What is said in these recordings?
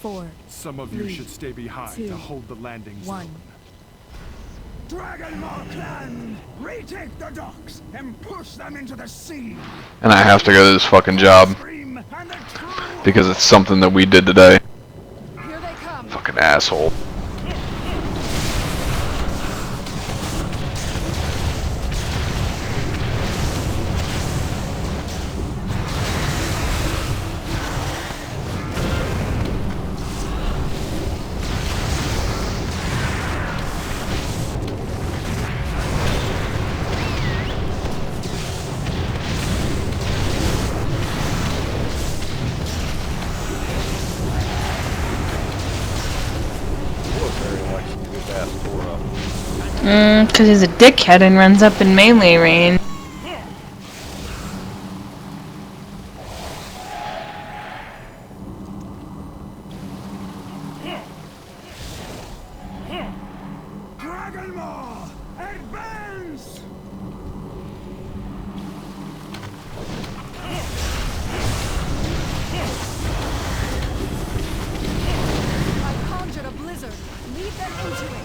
4. Some of you should stay behind 2, to hold the landing 1. zone. Dragonmar clan, retake the docks and push them into the sea. And I have to go to this fucking job because it's something that we did today. Here they come. Fucking asshole. Cause he's a dickhead and runs up in melee range. Dragonmar, advance! I conjured a blizzard. Lead them into it.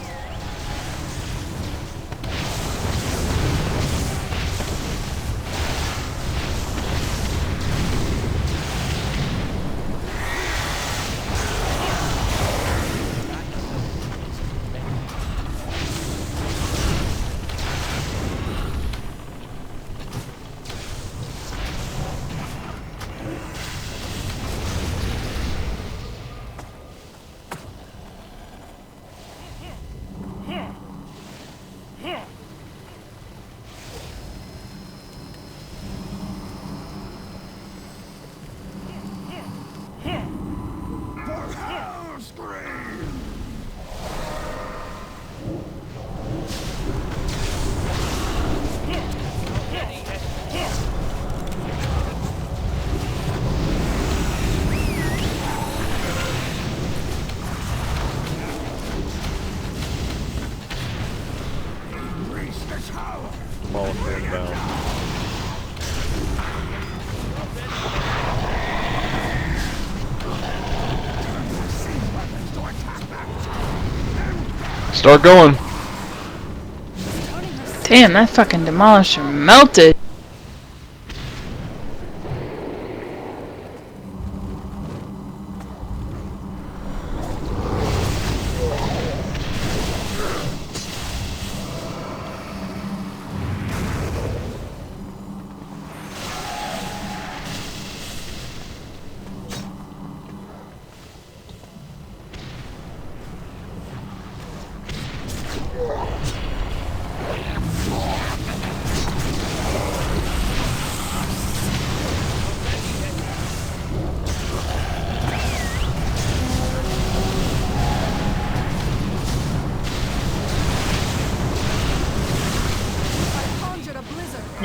Start going. Damn, that fucking demolisher melted.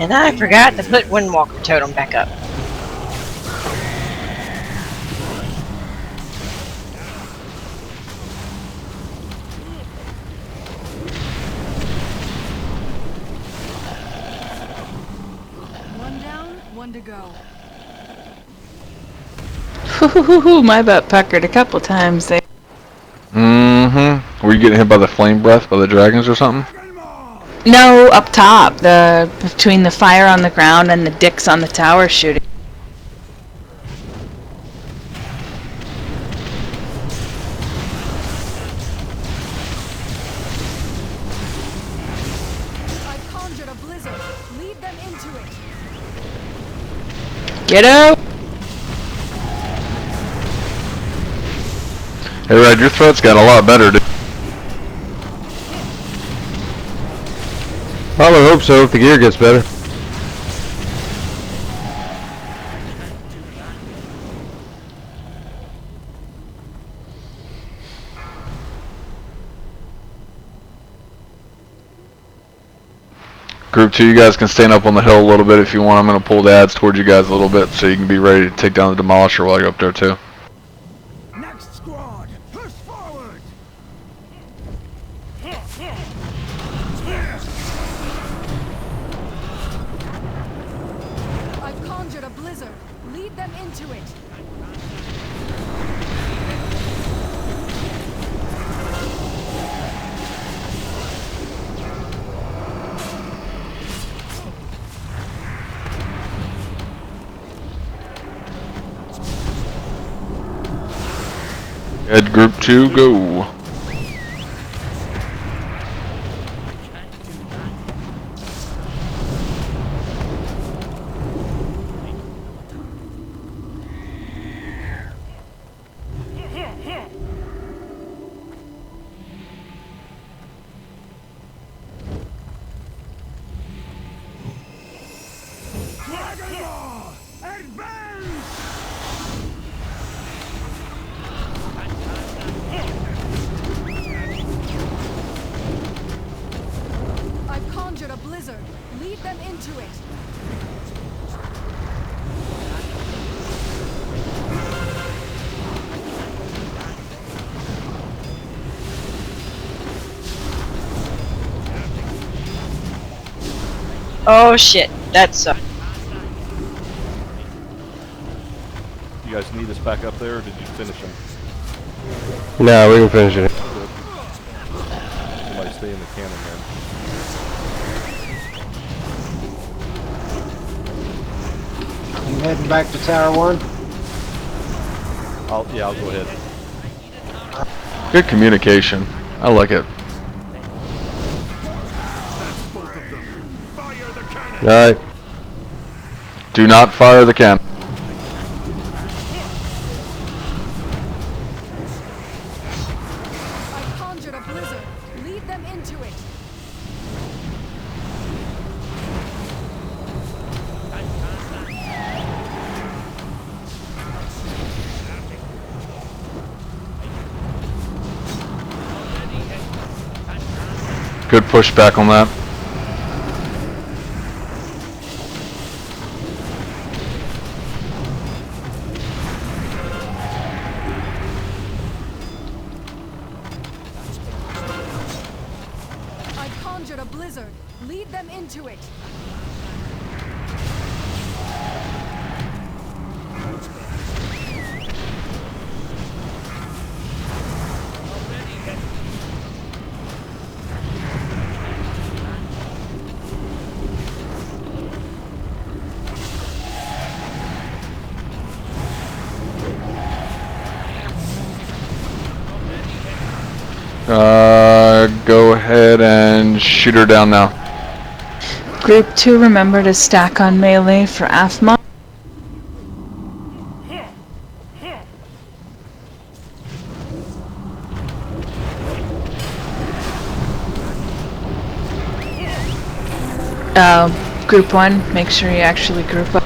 And I forgot to put Windwalker Totem back up. One down, one to go. My butt puckered a couple times there. Were you getting hit by the flame breath by the dragons or something? No, up top, between the fire on the ground and the dicks on the tower shooting. I conjured a blizzard. Lead them into it. Get out! Hey Red, your threat's got a lot better, dude. I would hope so if the gear gets better. Group 2, you guys can stand up on the hill a little bit if you want. I'm going to pull the adds towards you guys a little bit so you can be ready to take down the demolisher while you're up there too. Next squad, push forward! I've conjured a blizzard. Lead them into it. Head group 2, go. Dragonball! Advance! I've conjured a blizzard. Lead them into it. Oh shit, that sucked. You guys need us back up there, or did you finish them? No, we can finish it. Somebody stay in the cannon then. You heading back to Tower 1? I'll go ahead. Good communication. I like it. Both of them. Fire the cannon. Alright. Do not fire the cannon. I've conjured a blizzard. Lead them into it. Good pushback on that. I've conjured a blizzard. Lead them into it. Go ahead and shoot her down now. Group 2, remember to stack on melee for Anvilmar. Group 1, make sure you actually group up.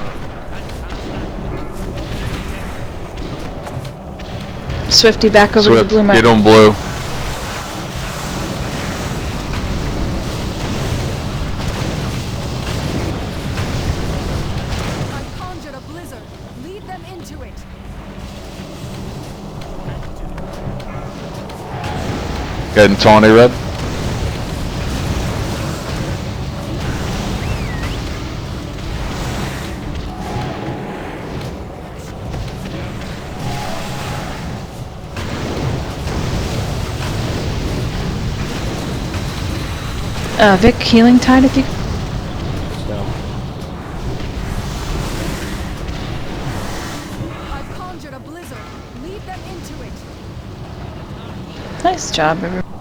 Swifty back over to the Swift, blue mark. get on blue. I've conjured a blizzard. Lead them into it. Getting tawny red. Vic, healing tide if you... It's down. I've conjured a blizzard. Lead them into it. Nice job, everyone.